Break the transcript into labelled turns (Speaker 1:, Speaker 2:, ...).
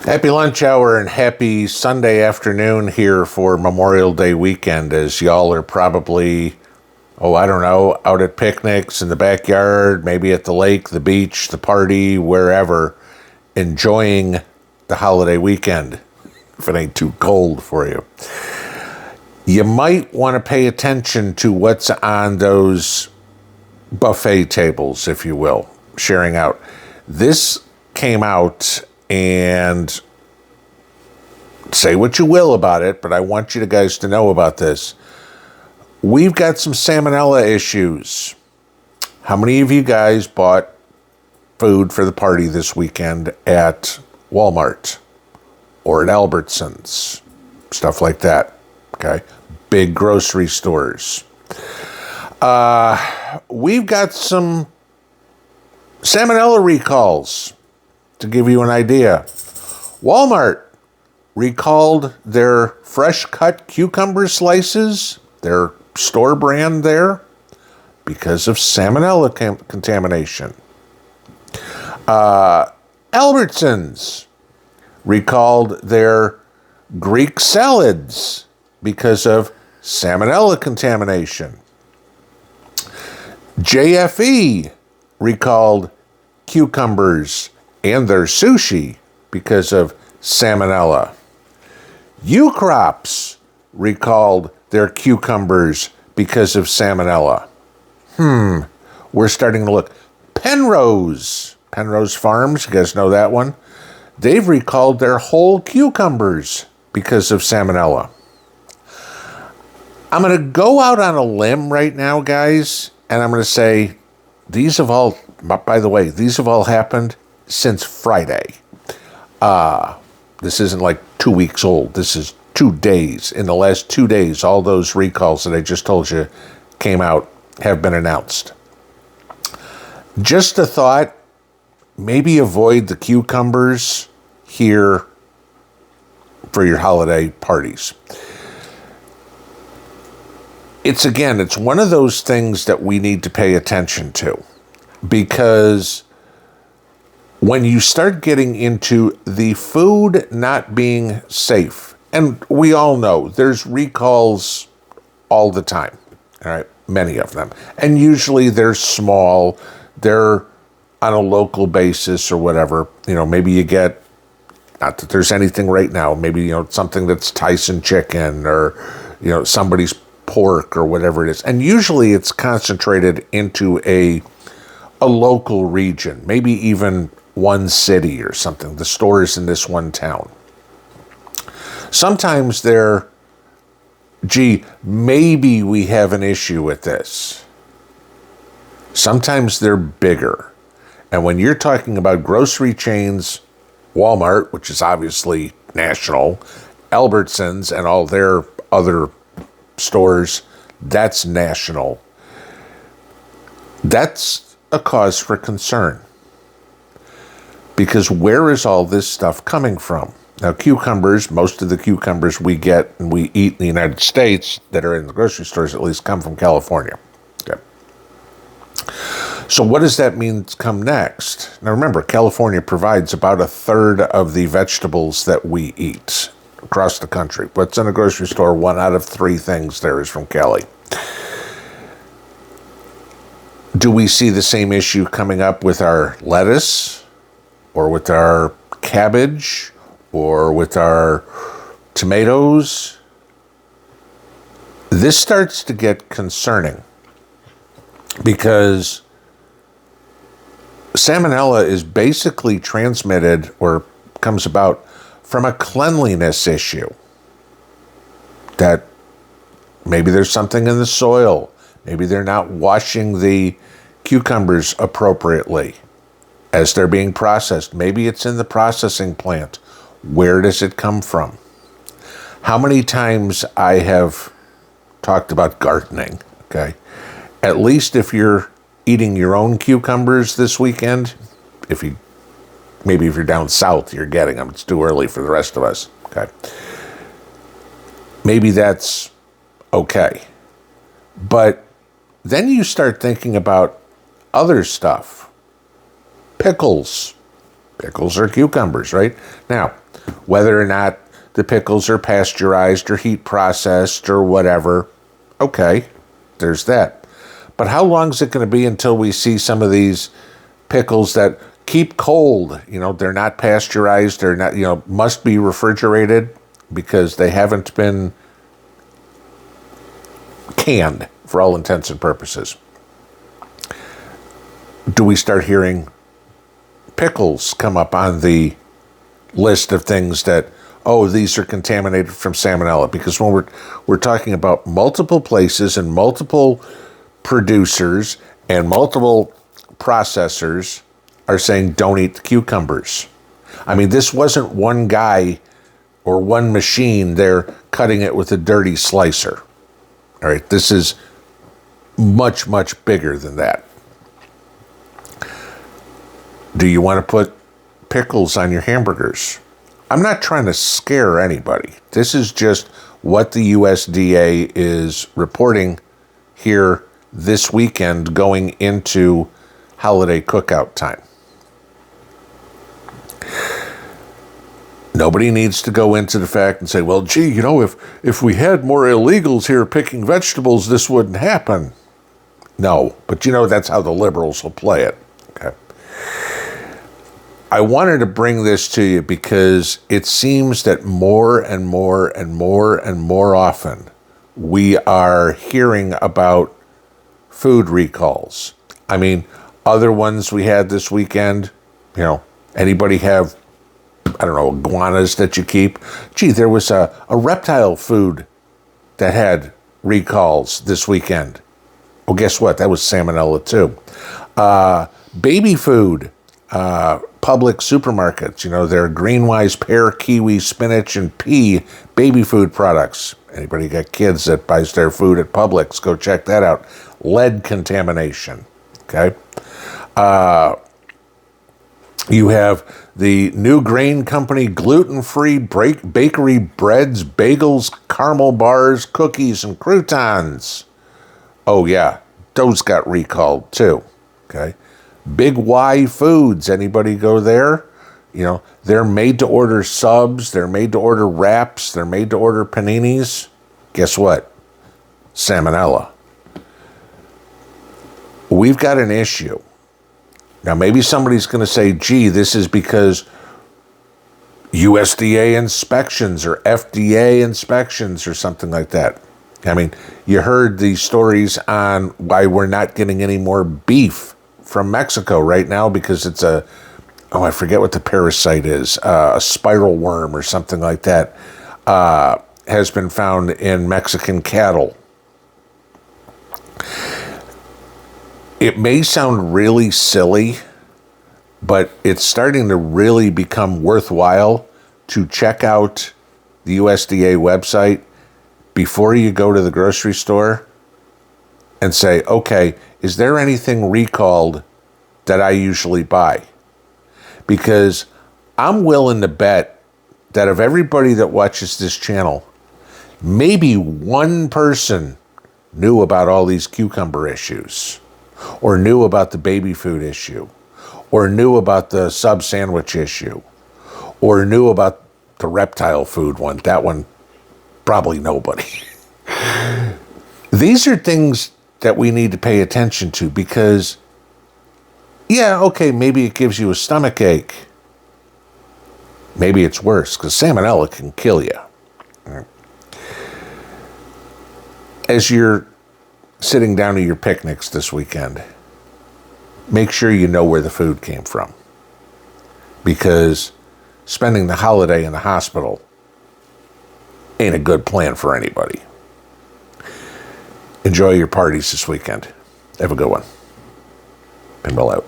Speaker 1: Happy lunch hour and happy Sunday afternoon here for Memorial Day weekend, as y'all are probably, I don't know, out at picnics in the backyard, maybe at the lake, the beach, the party, wherever, enjoying the holiday weekend, if it ain't too cold for you. You might want to pay attention to what's on those buffet tables, if you will, sharing out. This came out, and say what you will about it, but I want you guys to know about this. We've got some salmonella issues. How many of you guys bought food for the party this weekend at Walmart or at Albertsons? Stuff like that, okay? Big grocery stores. We've got some salmonella recalls. To give you an idea, Walmart recalled their fresh cut cucumber slices, their store brand there, because of salmonella contamination. Albertsons recalled their Greek salads because of salmonella contamination. JFE recalled cucumbers and their sushi because of salmonella. U-Crops recalled their cucumbers because of salmonella. We're starting to look. Penrose Farms, you guys know that one? They've recalled their whole cucumbers because of salmonella. I'm going to go out on a limb right now, guys, and I'm going to say these have all happened since Friday. This isn't like 2 weeks old. This is 2 days. In the last 2 days, all those recalls that I just told you came out have been announced. Just a thought, maybe avoid the cucumbers here for your holiday parties. It's one of those things that we need to pay attention to, because when you start getting into the food not being safe, and we all know there's recalls all the time, all right, many of them, and usually they're small, they're on a local basis or whatever. Maybe you get, not that there's anything right now, maybe, something that's Tyson chicken or, somebody's pork or whatever it is. And usually it's concentrated into a local region, maybe even one city or something. The store is in this one town. Sometimes maybe we have an issue with this. Sometimes they're bigger. And when you're talking about grocery chains, Walmart, which is obviously national, Albertsons and all their other stores, that's national. That's a cause for concern. Because where is all this stuff coming from? Now, cucumbers, most of the cucumbers we get and we eat in the United States that are in the grocery stores at least come from California. Okay. So what does that mean come next? Now remember, California provides about a third of the vegetables that we eat across the country. What's in a grocery store, 1 out of 3 things there is from Cali. Do we see the same issue coming up with our lettuce, or with our cabbage, or with our tomatoes? This starts to get concerning, because salmonella is basically transmitted or comes about from a cleanliness issue. That maybe there's something in the soil. Maybe they're not washing the cucumbers appropriately as they're being processed. Maybe it's in the processing plant. Where does it come from? How many times I have talked about gardening, okay? At least if you're eating your own cucumbers this weekend, if you're down south, you're getting them. It's too early for the rest of us, okay? Maybe that's okay. But then you start thinking about other stuff. Pickles. Pickles are cucumbers, right? Now, whether or not the pickles are pasteurized or heat processed or whatever, okay, there's that. But how long is it going to be until we see some of these pickles that keep cold? They're not pasteurized, they're not, must be refrigerated because they haven't been canned for all intents and purposes. Do we start hearing pickles come up on the list of things that, oh, these are contaminated from salmonella? Because when we're talking about multiple places and multiple producers and multiple processors are saying don't eat the cucumbers. I mean, this wasn't one guy or one machine there cutting it with a dirty slicer. All right, this is much, much bigger than that. Do you want to put pickles on your hamburgers? I'm not trying to scare anybody. This is just what the USDA is reporting here this weekend going into holiday cookout time. Nobody needs to go into the fact and say, well, gee, if we had more illegals here picking vegetables, this wouldn't happen. No, but that's how the liberals will play it. Okay. I wanted to bring this to you because it seems that more and more and more and more often we are hearing about food recalls. I mean, other ones we had this weekend, anybody have, iguanas that you keep? Gee, there was a reptile food that had recalls this weekend. Well, guess what? That was salmonella too. Baby food, Public supermarkets, their Greenwise pear, kiwi, spinach, and pea baby food products. Anybody got kids that buys their food at Publix, go check that out. Lead contamination, okay? You have the New Grain Company gluten-free bakery breads, bagels, caramel bars, cookies, and croutons. Oh, yeah, those got recalled too, okay? Big Y Foods, anybody go there? They're made to order subs, they're made to order wraps, they're made to order paninis. Guess what? Salmonella. We've got an issue. Now, maybe somebody's going to say, gee, this is because USDA inspections or FDA inspections or something like that. I mean, you heard the stories on why we're not getting any more beef from Mexico right now because it's I forget what the parasite is, a spiral worm or something like that, has been found in Mexican cattle. It may sound really silly, but it's starting to really become worthwhile to check out the USDA website before you go to the grocery store and say, okay, is there anything recalled that I usually buy? Because I'm willing to bet that of everybody that watches this channel, maybe one person knew about all these cucumber issues, or knew about the baby food issue, or knew about the sub sandwich issue, or knew about the reptile food one. That one, probably nobody. These are things that we need to pay attention to because, yeah, okay, maybe it gives you a stomach ache. Maybe it's worse because salmonella can kill you. As you're sitting down to your picnics this weekend, make sure you know where the food came from. Because spending the holiday in the hospital ain't a good plan for anybody. Enjoy your parties this weekend. Have a good one. Pinball out.